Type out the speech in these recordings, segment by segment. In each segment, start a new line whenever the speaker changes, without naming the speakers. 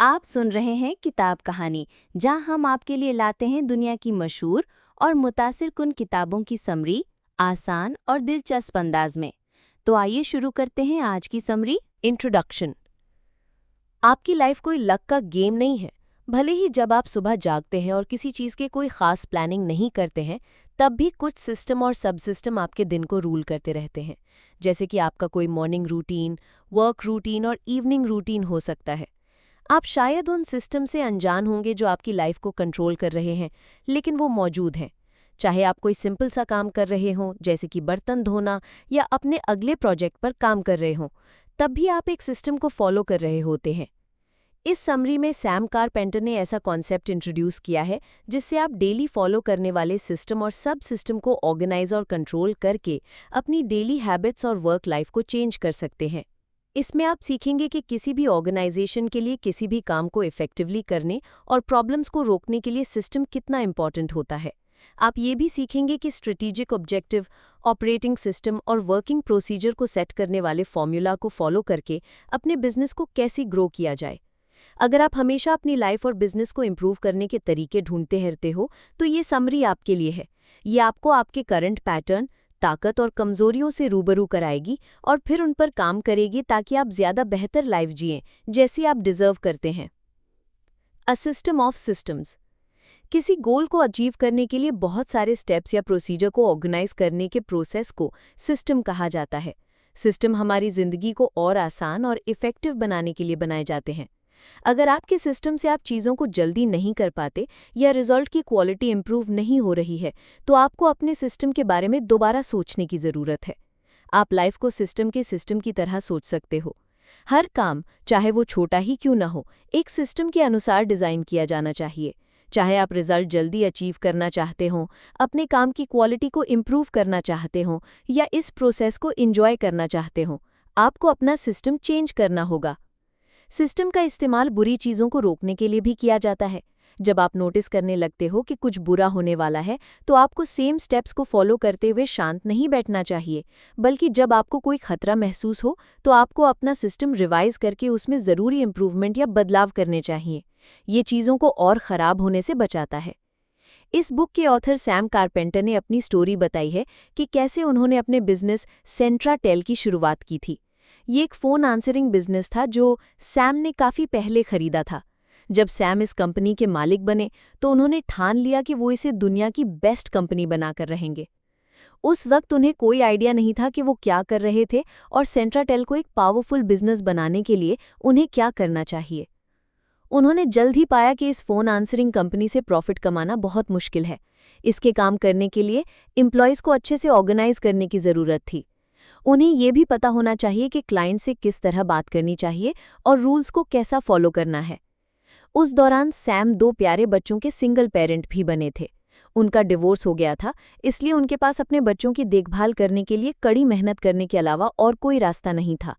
आप सुन रहे हैं किताब कहानी, जहां हम आपके लिए लाते हैं दुनिया की मशहूर और मुतासिर कुन किताबों की समरी, आसान और दिलचस्प अंदाज में। तो आइए शुरू करते हैं आज की समरी।
इंट्रोडक्शन। आपकी लाइफ कोई लक का गेम नहीं है। भले ही जब आप सुबह जागते हैं और किसी चीज़ के कोई खास प्लानिंग नहीं करते हैं, तब भी कुछ सिस्टम और सब सिस्टम आपके दिन को रूल करते रहते हैं। जैसे कि आपका कोई मॉर्निंग रूटीन, वर्क रूटीन और इवनिंग रूटीन हो सकता है। आप शायद उन सिस्टम से अनजान होंगे जो आपकी लाइफ को कंट्रोल कर रहे हैं, लेकिन वो मौजूद हैं। चाहे आप कोई सिंपल सा काम कर रहे हों, जैसे कि बर्तन धोना, या अपने अगले प्रोजेक्ट पर काम कर रहे हों, तब भी आप एक सिस्टम को फॉलो कर रहे होते हैं। इस समरी में सैम कारपेंटर ने ऐसा कॉन्सेप्ट इंट्रोड्यूस किया है जिससे आप डेली फॉलो करने वाले सिस्टम और सब सिस्टम को ऑर्गेनाइज और कंट्रोल करके अपनी डेली हैबिट्स और वर्क लाइफ को चेंज कर सकते हैं। इसमें आप सीखेंगे कि किसी भी ऑर्गेनाइजेशन के लिए किसी भी काम को इफेक्टिवली करने और प्रॉब्लम्स को रोकने के लिए सिस्टम कितना इंपॉर्टेंट होता है। आप ये भी सीखेंगे कि स्ट्रेटेजिक ऑब्जेक्टिव, ऑपरेटिंग सिस्टम और वर्किंग प्रोसीजर को सेट करने वाले फॉर्मूला को फॉलो करके अपने बिजनेस को कैसे ग्रो किया जाए। अगर आप हमेशा अपनी लाइफ और बिजनेस को इम्प्रूव करने के तरीके ढूंढते रहते हो, तो ये समरी आपके लिए है। ये आपको आपके करंट पैटर्न, ताकत और कमजोरियों से रूबरू कराएगी और फिर उन पर काम करेगी ताकि आप ज्यादा बेहतर लाइफ जिएं, जैसी आप डिजर्व करते हैं। A system of systems. किसी गोल को अचीव करने के लिए बहुत सारे स्टेप्स या प्रोसीजर को ऑर्गेनाइज करने के प्रोसेस को सिस्टम कहा जाता है। सिस्टम हमारी जिंदगी को और आसान और इफेक्टिव बनाने के लिए बनाए जाते हैं। अगर आपके सिस्टम से आप चीज़ों को जल्दी नहीं कर पाते या रिजल्ट की क्वालिटी इंप्रूव नहीं हो रही है, तो आपको अपने सिस्टम के बारे में दोबारा सोचने की ज़रूरत है। आप लाइफ को सिस्टम के सिस्टम की तरह सोच सकते हो। हर काम, चाहे वो छोटा ही क्यों ना हो, एक सिस्टम के अनुसार डिज़ाइन किया जाना चाहिए। चाहे आप रिजल्ट जल्दी अचीव करना चाहते हो, अपने काम की क्वालिटी को इम्प्रूव करना चाहते हो या इस प्रोसेस को एंजॉय करना चाहते हो, आपको अपना सिस्टम चेंज करना होगा। सिस्टम का इस्तेमाल बुरी चीज़ों को रोकने के लिए भी किया जाता है। जब आप नोटिस करने लगते हो कि कुछ बुरा होने वाला है, तो आपको सेम स्टेप्स को फॉलो करते हुए शांत नहीं बैठना चाहिए, बल्कि जब आपको कोई खतरा महसूस हो, तो आपको अपना सिस्टम रिवाइज करके उसमें ज़रूरी इम्प्रूवमेंट या बदलाव करने चाहिए। ये चीज़ों को और ख़राब होने से बचाता है। इस बुक के ऑथर सैम कारपेंटर ने अपनी स्टोरी बताई है कि कैसे उन्होंने अपने बिजनेस सेंट्राटेल की शुरुआत की थी। ये एक फ़ोन आंसरिंग बिजनेस था जो सैम ने काफ़ी पहले खरीदा था। जब सैम इस कंपनी के मालिक बने, तो उन्होंने ठान लिया कि वो इसे दुनिया की बेस्ट कंपनी बनाकर रहेंगे। उस वक्त उन्हें कोई आइडिया नहीं था कि वो क्या कर रहे थे और सेंट्राटेल को एक पावरफुल बिजनेस बनाने के लिए उन्हें क्या करना चाहिए। उन्होंने जल्द ही पाया कि इस फ़ोन आंसरिंग कंपनी से प्रॉफिट कमाना बहुत मुश्किल है। इसके काम करने के लिए एम्प्लॉयज़ को अच्छे से ऑर्गेनाइज करने की ज़रूरत थी। उन्हें ये भी पता होना चाहिए कि क्लाइंट से किस तरह बात करनी चाहिए और रूल्स को कैसा फॉलो करना है। उस दौरान सैम 2 प्यारे बच्चों के सिंगल पेरेंट भी बने थे। उनका डिवोर्स हो गया था, इसलिए उनके पास अपने बच्चों की देखभाल करने के लिए कड़ी मेहनत करने के अलावा और कोई रास्ता नहीं था।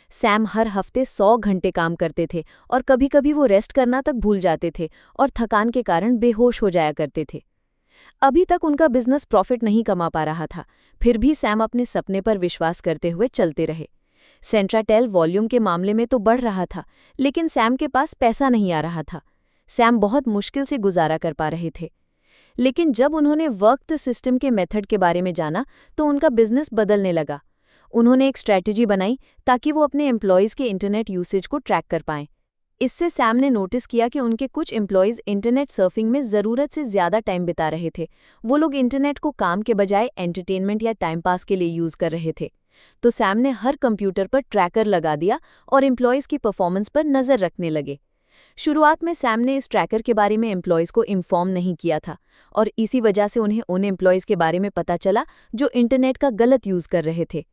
सैम हर हफ्ते 100 घंटे काम करते थे और कभी-कभी वो रेस्ट करना तक भूल जाते थे और थकान के कारण बेहोश हो जाया करते थे। अभी तक उनका बिजनेस प्रॉफिट नहीं कमा पा रहा था, फिर भी सैम अपने सपने पर विश्वास करते हुए चलते रहे। सेंट्राटेल वॉल्यूम के मामले में तो बढ़ रहा था, लेकिन सैम के पास पैसा नहीं आ रहा था। सैम बहुत मुश्किल से गुजारा कर पा रहे थे। लेकिन जब उन्होंने वर्क सिस्टम के मेथड के बारे में जाना, तो उनका बिजनेस बदलने लगा। उन्होंने एक स्ट्रैटेजी बनाई ताकि वो अपने एम्प्लॉयज़ के इंटरनेट यूसेज को ट्रैक कर पाएं। इससे सैम ने नोटिस किया कि उनके कुछ एम्प्लॉयज़ इंटरनेट सर्फिंग में ज़रूरत से ज़्यादा टाइम बिता रहे थे। वो लोग इंटरनेट को काम के बजाय एंटरटेनमेंट या टाइम पास के लिए यूज़ कर रहे थे। तो सैम ने हर कंप्यूटर पर ट्रैकर लगा दिया और एम्प्लॉयज़ की परफॉर्मेंस पर नज़र रखने लगे। शुरुआत में सैम ने इस ट्रैकर के बारे में एम्प्लॉयज़ को इन्फॉर्म नहीं किया था और इसी वजह से उन्हें उन एम्प्लॉयज़ के बारे में पता चला जो इंटरनेट का गलत यूज़ कर रहे थे।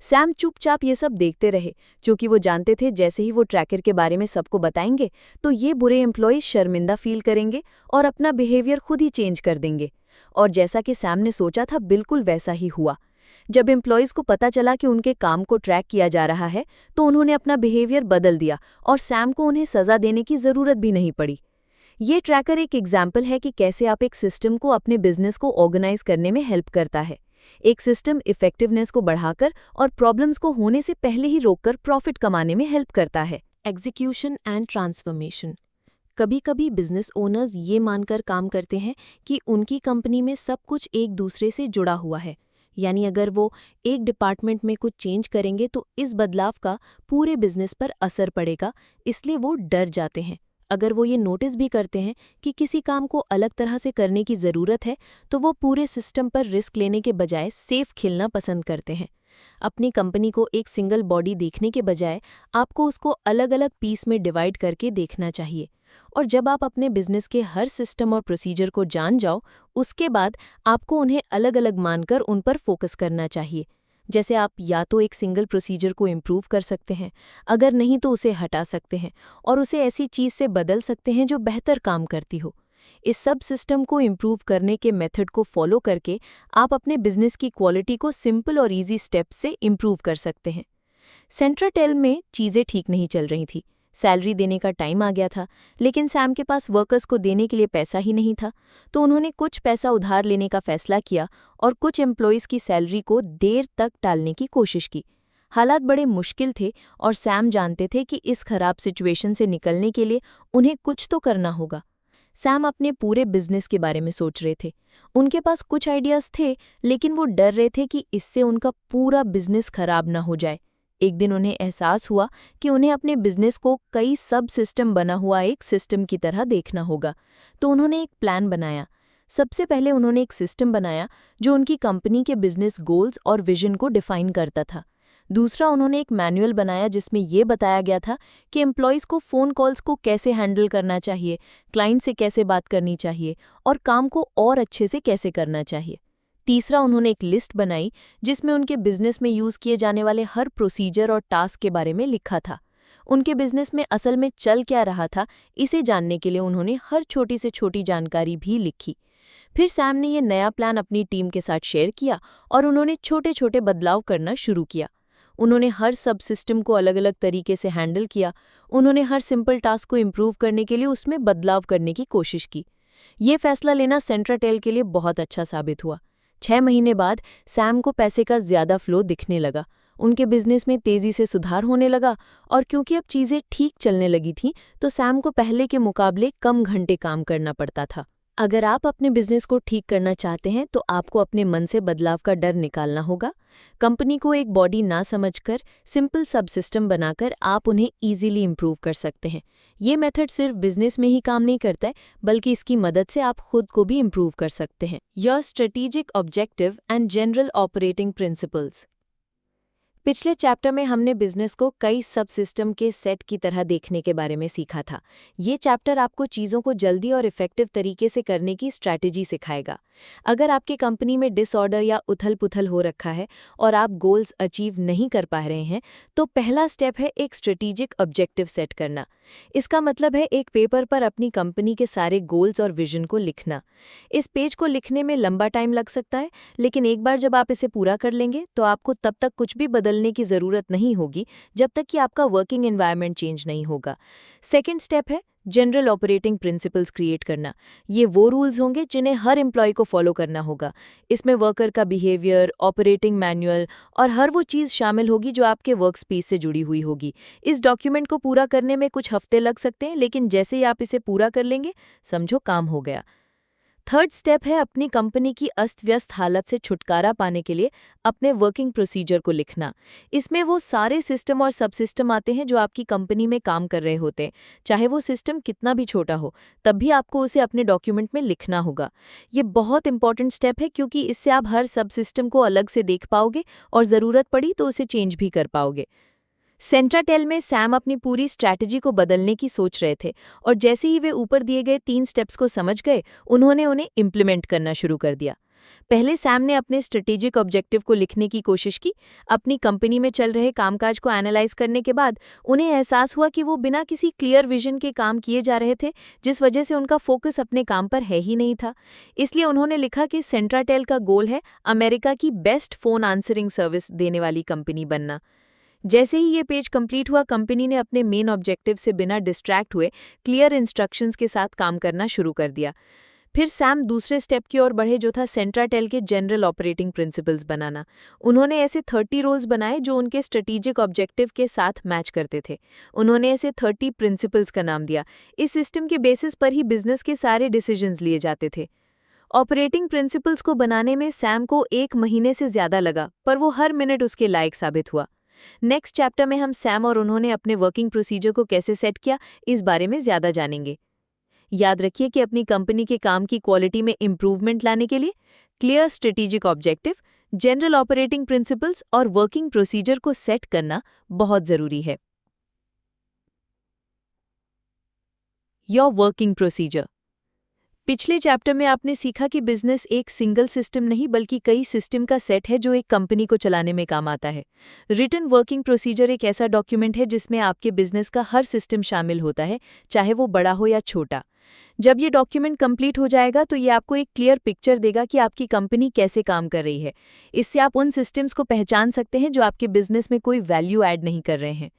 सैम चुपचाप ये सब देखते रहे, क्योंकि वो जानते थे जैसे ही वो ट्रैकर के बारे में सबको बताएंगे, तो ये बुरे एम्प्लॉयज़ शर्मिंदा फील करेंगे और अपना बिहेवियर खुद ही चेंज कर देंगे। और जैसा कि सैम ने सोचा था, बिल्कुल वैसा ही हुआ। जब एम्प्लॉयज़ को पता चला कि उनके काम को ट्रैक किया जा रहा है, तो उन्होंने अपना बिहेवियर बदल दिया और सैम को उन्हें सज़ा देने की ज़रूरत भी नहीं पड़ी। ये ट्रैकर एक एग्जाम्पल है कि कैसे आप एक सिस्टम को अपने बिजनेस को ऑर्गेनाइज करने में हेल्प करता है। एक सिस्टम इफेक्टिवनेस को बढ़ाकर और प्रॉब्लम्स को होने से पहले ही रोककर प्रॉफिट कमाने में हेल्प करता है। Execution and transformation. कभी कभी बिजनेस ओनर्स ये मानकर काम करते हैं कि उनकी कंपनी में सब कुछ एक दूसरे से जुड़ा हुआ है, यानी अगर वो एक डिपार्टमेंट में कुछ चेंज करेंगे तो इस बदलाव का पूरे बिजनेस पर असर पड़ेगा, इसलिए वो डर जाते हैं। अगर वो ये नोटिस भी करते हैं कि किसी काम को अलग तरह से करने की ज़रूरत है, तो वो पूरे सिस्टम पर रिस्क लेने के बजाय सेफ खेलना पसंद करते हैं। अपनी कंपनी को एक सिंगल बॉडी देखने के बजाय आपको उसको अलग अलग पीस में डिवाइड करके देखना चाहिए। और जब आप अपने बिजनेस के हर सिस्टम और प्रोसीजर को जान जाओ, उसके बाद आपको उन्हें अलग अलग मानकर उन पर फोकस करना चाहिए। जैसे आप या तो एक सिंगल प्रोसीजर को इम्प्रूव कर सकते हैं, अगर नहीं तो उसे हटा सकते हैं और उसे ऐसी चीज़ से बदल सकते हैं जो बेहतर काम करती हो। इस सब सिस्टम को इम्प्रूव करने के मेथड को फॉलो करके आप अपने बिजनेस की क्वालिटी को सिंपल और इजी स्टेप्स से इम्प्रूव कर सकते हैं। सेंट्राटेल में चीज़ें ठीक नहीं चल रही थी। सैलरी देने का टाइम आ गया था, लेकिन सैम के पास वर्कर्स को देने के लिए पैसा ही नहीं था। तो उन्होंने कुछ पैसा उधार लेने का फैसला किया और कुछ एम्प्लॉयज़ की सैलरी को देर तक टालने की कोशिश की। हालात बड़े मुश्किल थे और सैम जानते थे कि इस खराब सिचुएशन से निकलने के लिए उन्हें कुछ तो करना होगा। सैम अपने पूरे बिजनेस के बारे में सोच रहे थे। उनके पास कुछ आइडियाज़ थे, लेकिन वो डर रहे थे कि इससे उनका पूरा बिजनेस खराब ना हो जाए। एक दिन उन्हें एहसास हुआ कि उन्हें अपने बिजनेस को कई सब सिस्टम बना हुआ एक सिस्टम की तरह देखना होगा। तो उन्होंने एक प्लान बनाया। सबसे पहले उन्होंने एक सिस्टम बनाया जो उनकी कंपनी के बिजनेस गोल्स और विजन को डिफाइन करता था। दूसरा, उन्होंने एक मैनुअल बनाया जिसमें ये बताया गया था कि एम्प्लॉयज़ को फ़ोन कॉल्स को कैसे हैंडल करना चाहिए, क्लाइंट से कैसे बात करनी चाहिए और काम को और अच्छे से कैसे करना चाहिए। तीसरा, उन्होंने एक लिस्ट बनाई जिसमें उनके बिजनेस में यूज़ किए जाने वाले हर प्रोसीजर और टास्क के बारे में लिखा था। उनके बिजनेस में असल में चल क्या रहा था, इसे जानने के लिए उन्होंने हर छोटी से छोटी जानकारी भी लिखी। फिर सैम ने ये नया प्लान अपनी टीम के साथ शेयर किया और उन्होंने छोटे छोटे बदलाव करना शुरू किया। उन्होंने हर सब सिस्टम को अलग अलग तरीके से हैंडल किया। उन्होंने हर सिंपल टास्क को इम्प्रूव करने के लिए उसमें बदलाव करने की कोशिश की। ये फैसला लेना सेंट्राटेल के लिए बहुत अच्छा साबित हुआ। 6 महीने बाद सैम को पैसे का ज़्यादा फ्लो दिखने लगा। उनके बिजनेस में तेज़ी से सुधार होने लगा और क्योंकि अब चीज़ें ठीक चलने लगी थीं, तो सैम को पहले के मुकाबले कम घंटे काम करना पड़ता था। अगर आप अपने बिजनेस को ठीक करना चाहते हैं तो आपको अपने मन से बदलाव का डर निकालना होगा। कंपनी को एक बॉडी ना समझकर सिंपल सब सिस्टम बनाकर आप उन्हें इजीली इंप्रूव कर सकते हैं। ये मेथड सिर्फ बिजनेस में ही काम नहीं करता है, बल्कि इसकी मदद से आप खुद को भी इंप्रूव कर सकते हैं। Your strategic objective and general operating principles. पिछले चैप्टर में हमने बिजनेस को कई सब सिस्टम के सेट की तरह देखने के बारे में सीखा था। ये चैप्टर आपको चीज़ों को जल्दी और इफ़ेक्टिव तरीके से करने की स्ट्रैटेजी सिखाएगा। अगर आपकी कंपनी में डिसऑर्डर या उथल-पुथल हो रखा है और आप गोल्स अचीव नहीं कर पा रहे हैं, तो पहला स्टेप है एक स्ट्रेटेजिक ऑब्जेक्टिव सेट करना। इसका मतलब है एक पेपर पर अपनी कंपनी के सारे गोल्स और विजन को लिखना। इस पेज को लिखने में लंबा टाइम लग सकता है, लेकिन एक बार जब आप इसे पूरा कर लेंगे तो आपको तब तक कुछ भी बदलने की ज़रूरत नहीं होगी जब तक कि आपका वर्किंग एनवायरनमेंट चेंज नहीं होगा। सेकेंड स्टेप है जनरल ऑपरेटिंग प्रिंसिपल्स क्रिएट करना। ये वो रूल्स होंगे जिन्हें हर एम्प्लॉय को फॉलो करना होगा। इसमें वर्कर का बिहेवियर, ऑपरेटिंग मैनुअल और हर वो चीज़ शामिल होगी जो आपके वर्क स्पेस से जुड़ी हुई होगी। इस डॉक्यूमेंट को पूरा करने में कुछ हफ्ते लग सकते हैं, लेकिन जैसे ही आप इसे पूरा कर लेंगे, समझो काम हो गया। थर्ड स्टेप है अपनी कंपनी की अस्त-व्यस्त हालत से छुटकारा पाने के लिए अपने वर्किंग प्रोसीजर को लिखना। इसमें वो सारे सिस्टम और सब सिस्टम आते हैं जो आपकी कंपनी में काम कर रहे होते हैं। चाहे वो सिस्टम कितना भी छोटा हो, तब भी आपको उसे अपने डॉक्यूमेंट में लिखना होगा। ये बहुत इंपॉर्टेंट स्टेप है क्योंकि इससे आप हर सब सिस्टम को अलग से देख पाओगे और ज़रूरत पड़ी तो उसे चेंज भी कर पाओगे। सेंट्राटेल में सैम अपनी पूरी स्ट्रैटेजी को बदलने की सोच रहे थे और जैसे ही वे ऊपर दिए गए 3 स्टेप्स को समझ गए, उन्होंने उन्हें इम्प्लीमेंट करना शुरू कर दिया। पहले सैम ने अपने स्ट्रेटेजिक ऑब्जेक्टिव को लिखने की कोशिश की। अपनी कंपनी में चल रहे कामकाज को एनालाइज करने के बाद उन्हें एहसास हुआ कि वो बिना किसी क्लियर विजन के काम किए जा रहे थे, जिस वजह से उनका फोकस अपने काम पर है ही नहीं था। इसलिए उन्होंने लिखा कि सेंट्राटेल का गोल है अमेरिका की बेस्ट फ़ोन आंसरिंग सर्विस देने वाली कंपनी बनना। जैसे ही ये पेज कंप्लीट हुआ, कंपनी ने अपने मेन ऑब्जेक्टिव से बिना डिस्ट्रैक्ट हुए क्लियर इंस्ट्रक्शंस के साथ काम करना शुरू कर दिया। फिर सैम दूसरे स्टेप की ओर बढ़े, जो था सेंट्राटेल के जनरल ऑपरेटिंग प्रिंसिपल्स बनाना। उन्होंने ऐसे 30 रोल्स बनाए जो उनके स्ट्रेटेजिक ऑब्जेक्टिव के साथ मैच करते थे। उन्होंने ऐसे 30 प्रिंसिपल्स का नाम दिया। इस सिस्टम के बेसिस पर ही बिजनेस के सारे डिसीजंस लिए जाते थे। ऑपरेटिंग प्रिंसिपल्स को बनाने में सैम को 1 महीने से ज़्यादा लगा, पर वो हर मिनट उसके लायक साबित हुआ। नेक्स्ट चैप्टर में हम सैम और उन्होंने अपने वर्किंग प्रोसीजर को कैसे सेट किया, इस बारे में ज़्यादा जानेंगे। याद रखिए कि अपनी कंपनी के काम की क्वालिटी में इंप्रूवमेंट लाने के लिए clear strategic objective, general operating principles और वर्किंग प्रोसीजर को सेट करना बहुत ज़रूरी है। Your working procedure. पिछले चैप्टर में आपने सीखा कि बिजनेस एक सिंगल सिस्टम नहीं बल्कि कई सिस्टम का सेट है जो एक कंपनी को चलाने में काम आता है। रिटन वर्किंग प्रोसीजर एक ऐसा डॉक्यूमेंट है जिसमें आपके बिजनेस का हर सिस्टम शामिल होता है, चाहे वो बड़ा हो या छोटा। जब ये डॉक्यूमेंट कंप्लीट हो जाएगा तो ये आपको एक क्लियर पिक्चर देगा कि आपकी कंपनी कैसे काम कर रही है। इससे आप उन सिस्टम्स को पहचान सकते हैं जो आपके बिजनेस में कोई वैल्यू ऐड नहीं कर रहे हैं।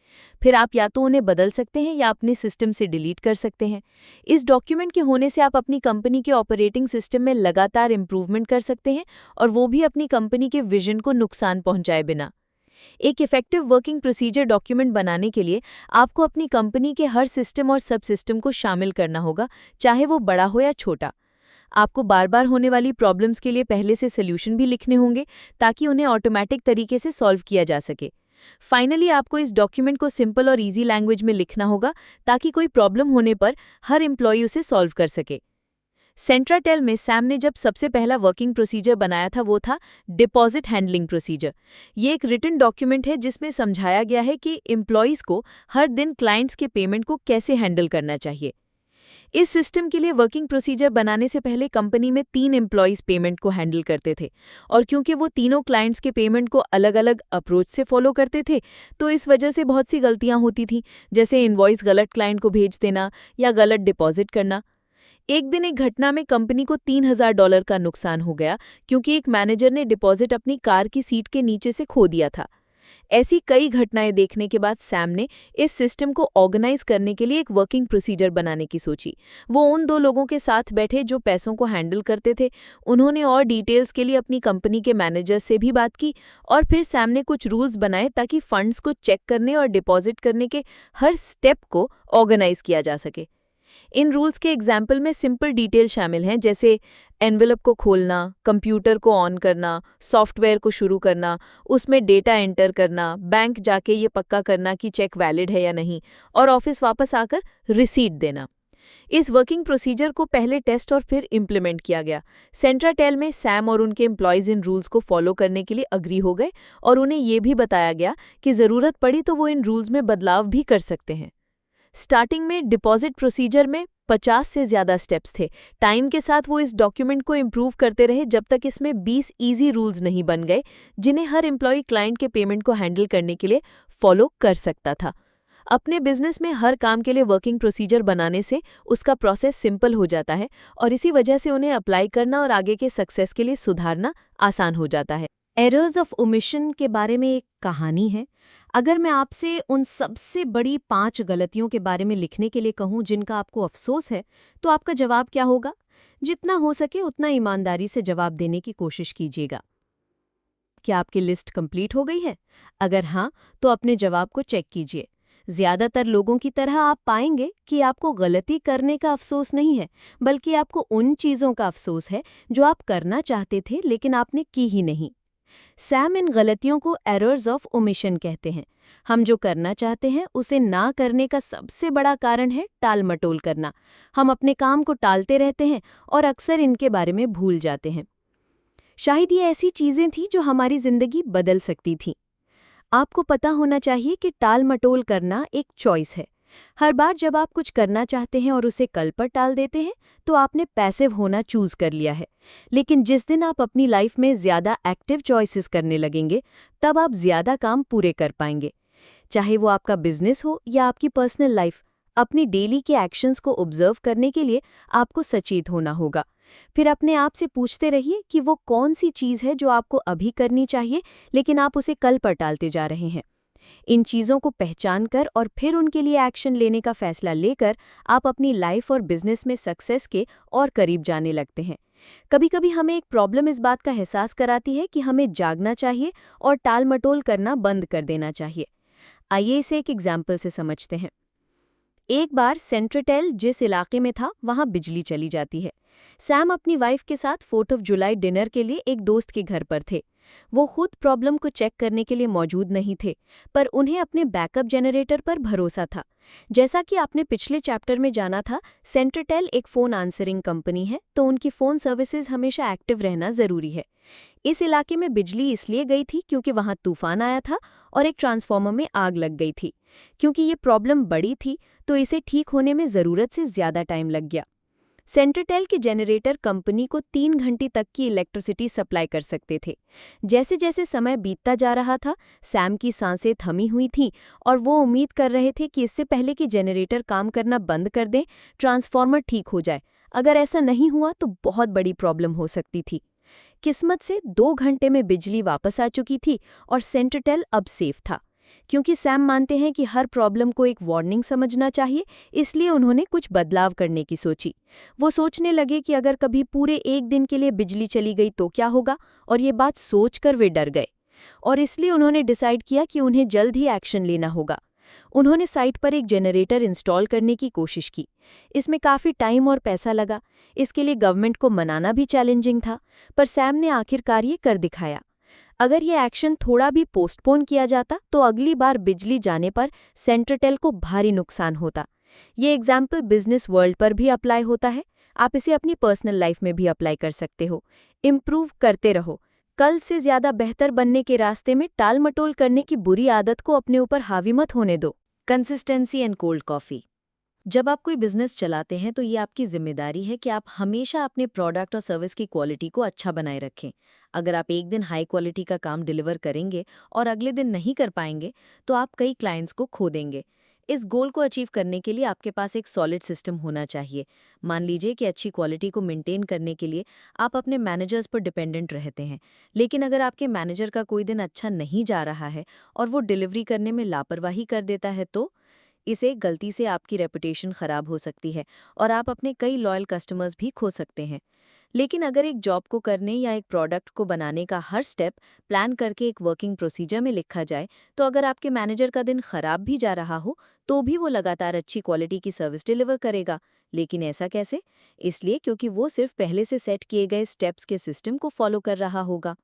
फिर आप या तो उन्हें बदल सकते हैं या अपने सिस्टम से डिलीट कर सकते हैं। इस डॉक्यूमेंट के होने से आप अपनी कंपनी के ऑपरेटिंग सिस्टम में लगातार इंप्रूवमेंट कर सकते हैं, और वो भी अपनी कंपनी के विजन को नुकसान पहुंचाए बिना। एक इफेक्टिव वर्किंग प्रोसीजर डॉक्यूमेंट बनाने के लिए आपको अपनी कंपनी के हर सिस्टम और सब सिस्टम को शामिल करना होगा, चाहे वो बड़ा हो या छोटा। आपको बार बार होने वाली प्रॉब्लम्स के लिए पहले से सोल्यूशन भी लिखने होंगे ताकि उन्हें ऑटोमेटिक तरीके से सॉल्व किया जा सके। फाइनली आपको इस डॉक्यूमेंट को सिंपल और इजी लैंग्वेज में लिखना होगा ताकि कोई प्रॉब्लम होने पर हर एम्प्लॉय उसे सॉल्व कर सके। सेंट्राटेल में सैम ने जब सबसे पहला वर्किंग प्रोसीजर बनाया था वो था डिपॉजिट हैंडलिंग प्रोसीजर। ये एक रिटन डॉक्यूमेंट है जिसमें समझाया गया है कि एम्प्लॉयज़ को हर दिन क्लाइंट्स के पेमेंट को कैसे हैंडल करना चाहिए। इस सिस्टम के लिए वर्किंग प्रोसीजर बनाने से पहले कंपनी में 3 एम्प्लॉयज़ पेमेंट को हैंडल करते थे, और क्योंकि वो तीनों क्लाइंट्स के पेमेंट को अलग अलग अप्रोच से फॉलो करते थे तो इस वजह से बहुत सी गलतियां होती थीं, जैसे इनवॉइस गलत क्लाइंट को भेज देना या गलत डिपॉजिट करना। एक दिन एक घटना में कंपनी को $3000 का नुकसान हो गया क्योंकि एक मैनेजर ने डिपॉजिट अपनी कार की सीट के नीचे से खो दिया था। ऐसी कई घटनाएं देखने के बाद सैम ने इस सिस्टम को ऑर्गेनाइज करने के लिए एक वर्किंग प्रोसीजर बनाने की सोची। वो उन 2 लोगों के साथ बैठे जो पैसों को हैंडल करते थे। उन्होंने और डिटेल्स के लिए अपनी कंपनी के मैनेजर से भी बात की, और फिर सैम ने कुछ रूल्स बनाए ताकि फंड्स को चेक करने और डिपॉजिट करने के हर स्टेप को ऑर्गेनाइज किया जा सके। इन रूल्स के एग्जाम्पल में सिंपल डिटेल शामिल हैं, जैसे एनवेलप को खोलना, कंप्यूटर को ऑन करना, सॉफ्टवेयर को शुरू करना, उसमें डेटा एंटर करना, बैंक जाके ये पक्का करना कि चेक वैलिड है या नहीं, और ऑफिस वापस आकर रिसीट देना। इस वर्किंग प्रोसीजर को पहले टेस्ट और फिर इम्प्लीमेंट किया गया। सेंट्राटेल में सैम और उनके एम्प्लॉयज़ इन रूल्स को फॉलो करने के लिए अग्री हो गए, और उन्हें ये भी बताया गया कि ज़रूरत पड़ी तो वो इन रूल्स में बदलाव भी कर सकते हैं। स्टार्टिंग में डिपॉजिट प्रोसीजर में 50 से ज़्यादा स्टेप्स थे। टाइम के साथ वो इस डॉक्यूमेंट को इम्प्रूव करते रहे जब तक इसमें 20 इजी रूल्स नहीं बन गए जिन्हें हर एम्प्लॉय क्लाइंट के पेमेंट को हैंडल करने के लिए फॉलो कर सकता था। अपने बिजनेस में हर काम के लिए वर्किंग प्रोसीजर बनाने से उसका प्रोसेस सिंपल हो जाता है, और इसी वजह से उन्हें अप्लाई करना और आगे के सक्सेस के लिए सुधारना आसान हो जाता है।
एरर्स ऑफ ओमिशन के बारे में एक कहानी है। अगर मैं आपसे उन सबसे बड़ी 5 गलतियों के बारे में लिखने के लिए कहूँ जिनका आपको अफसोस है, तो आपका जवाब क्या होगा? जितना हो सके उतना ईमानदारी से जवाब देने की कोशिश कीजिएगा। क्या आपकी लिस्ट कंप्लीट हो गई है? अगर हाँ, तो अपने जवाब को चेक कीजिए। ज़्यादातर लोगों की तरह आप पाएंगे कि आपको गलती करने का अफसोस नहीं है, बल्कि आपको उन चीज़ों का अफसोस है जो आप करना चाहते थे लेकिन आपने की ही नहीं। सैम इन गलतियों को एरर्स ऑफ ओमिशन कहते हैं। हम जो करना चाहते हैं उसे ना करने का सबसे बड़ा कारण है टाल मटोल करना। हम अपने काम को टालते रहते हैं और अक्सर इनके बारे में भूल जाते हैं। शायद ये ऐसी चीज़ें थीं जो हमारी ज़िंदगी बदल सकती थीं। आपको पता होना चाहिए कि टाल मटोल करना एक चॉइस है। हर बार जब आप कुछ करना चाहते हैं और उसे कल पर टाल देते हैं तो आपने पैसिव होना चूज कर लिया है। लेकिन जिस दिन आप अपनी लाइफ में ज़्यादा एक्टिव चॉइसेस करने लगेंगे तब आप ज़्यादा काम पूरे कर पाएंगे। चाहे वो आपका बिजनेस हो या आपकी पर्सनल लाइफ, अपनी डेली के एक्शंस को ऑब्जर्व करने के लिए आपको सचेत होना होगा। फिर अपने आप से पूछते रहिए कि वो कौन सी चीज़ है जो आपको अभी करनी चाहिए लेकिन आप उसे कल पर टालते जा रहे हैं।
इन चीज़ों को पहचान कर और फिर उनके लिए एक्शन लेने का फैसला लेकर आप अपनी लाइफ और बिजनेस में सक्सेस के और करीब जाने लगते हैं। कभी-कभी हमें एक प्रॉब्लम इस बात का एहसास कराती है कि हमें जागना चाहिए और टाल-मटोल करना बंद कर देना चाहिए। आइए इसे एक एग्जाम्पल से समझते हैं। एक बार सेंट्रेटेल जिस इलाके में था वहां बिजली चली जाती है। सैम अपनी वाइफ के साथ 4 जुलाई डिनर के लिए एक दोस्त के घर पर थे। वो खुद प्रॉब्लम को चेक करने के लिए मौजूद नहीं थे, पर उन्हें अपने बैकअप जनरेटर पर भरोसा था। जैसा कि आपने पिछले चैप्टर में जाना था, सेंट्रेटेल एक फ़ोन आंसरिंग कंपनी है, तो उनकी फ़ोन सर्विसेज हमेशा एक्टिव रहना ज़रूरी है। इस इलाके में बिजली इसलिए गई थी क्योंकि वहां तूफान आया था और एक ट्रांसफार्मर में आग लग गई थी। क्योंकि ये प्रॉब्लम बड़ी थी, तो इसे ठीक होने में ज़रूरत से ज़्यादा टाइम लग गया। सेंट्रेटेल के जनरेटर कंपनी को 3 घंटे तक की इलेक्ट्रिसिटी सप्लाई कर सकते थे। जैसे जैसे समय बीतता जा रहा था, सैम की सांसें थमी हुई थीं और वो उम्मीद कर रहे थे कि इससे पहले कि जनरेटर काम करना बंद कर दें, ट्रांसफार्मर ठीक हो जाए। अगर ऐसा नहीं हुआ तो बहुत बड़ी प्रॉब्लम हो सकती थी। किस्मत से 2 घंटे में बिजली वापस आ चुकी थी और सेंट्रेटेल अब सेफ था। क्योंकि सैम मानते हैं कि हर प्रॉब्लम को एक वार्निंग समझना चाहिए, इसलिए उन्होंने कुछ बदलाव करने की सोची। वो सोचने लगे कि अगर कभी पूरे 1 दिन के लिए बिजली चली गई तो क्या होगा, और ये बात सोचकर वे डर गए। और इसलिए उन्होंने डिसाइड किया कि उन्हें जल्द ही एक्शन लेना होगा। उन्होंने साइट पर एक जनरेटर इंस्टॉल करने की कोशिश की। इसमें काफ़ी टाइम और पैसा लगा। इसके लिए गवर्नमेंट को मनाना भी चैलेंजिंग था, पर सैम ने आखिरकार ये कर दिखाया। अगर ये एक्शन थोड़ा भी पोस्टपोन किया जाता तो अगली बार बिजली जाने पर सेंट्रेटेल को भारी नुकसान होता। ये एग्जाम्पल बिजनेस वर्ल्ड पर भी अप्लाई होता है। आप इसे अपनी पर्सनल लाइफ में भी अप्लाई कर सकते हो। इम्प्रूव करते रहो। कल से ज़्यादा बेहतर बनने के रास्ते में टाल-मटोल करने की बुरी आदत को अपने ऊपर हावी मत होने दो।
Consistency and cold coffee. जब आप कोई बिजनेस चलाते हैं तो ये आपकी जिम्मेदारी है कि आप हमेशा अपने प्रोडक्ट और सर्विस की क्वालिटी को अच्छा बनाए रखें। अगर आप एक दिन हाई क्वालिटी का काम डिलीवर करेंगे और अगले दिन नहीं कर पाएंगे, तो आप कई क्लाइंट्स को खो देंगे। इस गोल को अचीव करने के लिए आपके पास एक सॉलिड सिस्टम होना चाहिए। मान लीजिए कि अच्छी क्वालिटी को मेंटेन करने के लिए आप अपने मैनेजर्स पर डिपेंडेंट रहते हैं, लेकिन अगर आपके मैनेजर का कोई दिन अच्छा नहीं जा रहा है और वो डिलीवरी करने में लापरवाही कर देता है, तो इसे गलती से आपकी रेपुटेशन खराब हो सकती है और आप अपने कई लॉयल कस्टमर्स भी खो सकते हैं। लेकिन अगर एक जॉब को करने या एक प्रोडक्ट को बनाने का हर स्टेप प्लान करके एक वर्किंग प्रोसीजर में लिखा जाए, तो अगर आपके मैनेजर का दिन खराब भी जा रहा हो तो भी वो लगातार अच्छी क्वालिटी की सर्विस डिलीवर करेगा। लेकिन ऐसा कैसे? इसलिए क्योंकि वो सिर्फ पहले से सेट किए गए स्टेप्स के सिस्टम को फॉलो कर रहा होगा।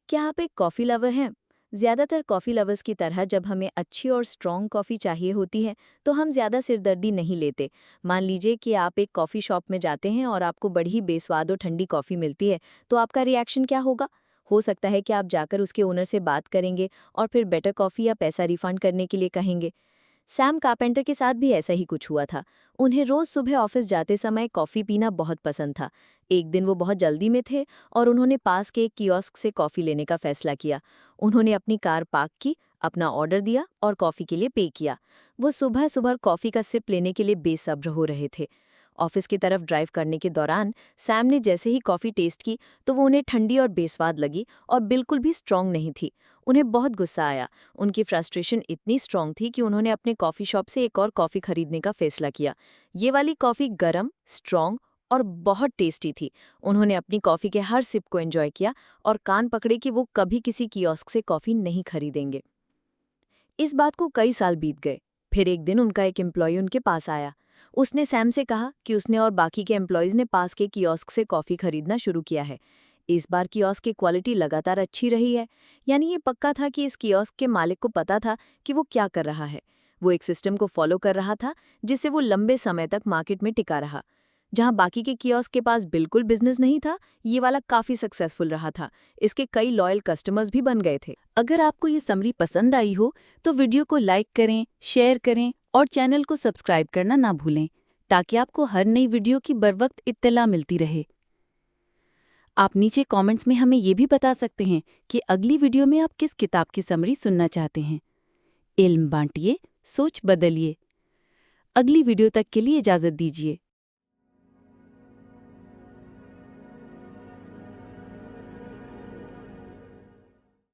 क्या आप एक कॉफ़ी लवर हैं? ज़्यादातर कॉफ़ी लवर्स की तरह जब हमें अच्छी और स्ट्रॉन्ग कॉफ़ी चाहिए होती है तो हम ज़्यादा सिरदर्दी नहीं लेते। मान लीजिए कि आप एक कॉफ़ी शॉप में जाते हैं और आपको बड़ी बेस्वाद और ठंडी कॉफ़ी मिलती है, तो आपका रिएक्शन क्या होगा? हो सकता है कि आप जाकर उसके ओनर से बात करेंगे और फिर बेटर कॉफ़ी या पैसा रिफंड करने के लिए कहेंगे। सैम कारपेंटर के साथ भी ऐसा ही कुछ हुआ था। उन्हें रोज़ सुबह ऑफिस जाते समय कॉफ़ी पीना बहुत पसंद था। एक दिन वो बहुत जल्दी में थे और उन्होंने पास के एक कियोस्क से कॉफ़ी लेने का फैसला किया। उन्होंने अपनी कार पार्क की, अपना ऑर्डर दिया और कॉफ़ी के लिए पे किया। वो सुबह सुबह कॉफ़ी का सिप लेने के लिए बेसब्र हो रहे थे। ऑफिस की तरफ ड्राइव करने के दौरान सैम ने जैसे ही कॉफ़ी टेस्ट की तो वो उन्हें ठंडी और बेस्वाद लगी और बिल्कुल भी स्ट्रॉन्ग नहीं थी। उन्हें बहुत गुस्सा आया। उनकी फ्रस्ट्रेशन इतनी स्ट्रॉन्ग थी कि उन्होंने अपने कॉफ़ी शॉप से एक और कॉफ़ी खरीदने का फैसला किया। ये वाली कॉफ़ी गरम, स्ट्रॉन्ग और बहुत टेस्टी थी। उन्होंने अपनी कॉफ़ी के हर सिप को एंजॉय किया और कान पकड़े कि वो कभी किसी कियोस्क से कॉफ़ी नहीं खरीदेंगे। इस बात को कई साल बीत गए। फिर एक दिन उनका एक एम्प्लॉय उनके पास आया। उसने सैम से कहा कि उसने और बाकी के एम्प्लॉयज़ ने पास के कियोस्क से कॉफ़ी खरीदना शुरू किया है। इस बार कियोस्क की क्वालिटी लगातार अच्छी रही है। यानी ये पक्का था कि इस कियोस्क के मालिक को पता था कि वो क्या कर रहा है। वो एक सिस्टम को फॉलो कर रहा था जिससे वो लंबे समय तक मार्केट में टिका रहा। जहां बाकी के कियोस्क के पास बिल्कुल बिजनेस नहीं था, ये वाला काफ़ी सक्सेसफुल रहा था। इसके कई लॉयल कस्टमर्स भी बन गए थे।
अगर आपको ये समरी पसंद आई हो तो वीडियो को लाइक करें, शेयर करें और चैनल को सब्सक्राइब करना ना भूलें, ताकि आपको हर नई वीडियो की बरवक्त इत्तला मिलती रहे। आप नीचे कमेंट्स में हमें ये भी बता सकते हैं कि अगली वीडियो में आप किस किताब की समरी सुनना चाहते हैं। इल्म बांटिए, सोच बदलिए। अगली वीडियो तक के लिए इजाज़त दीजिए।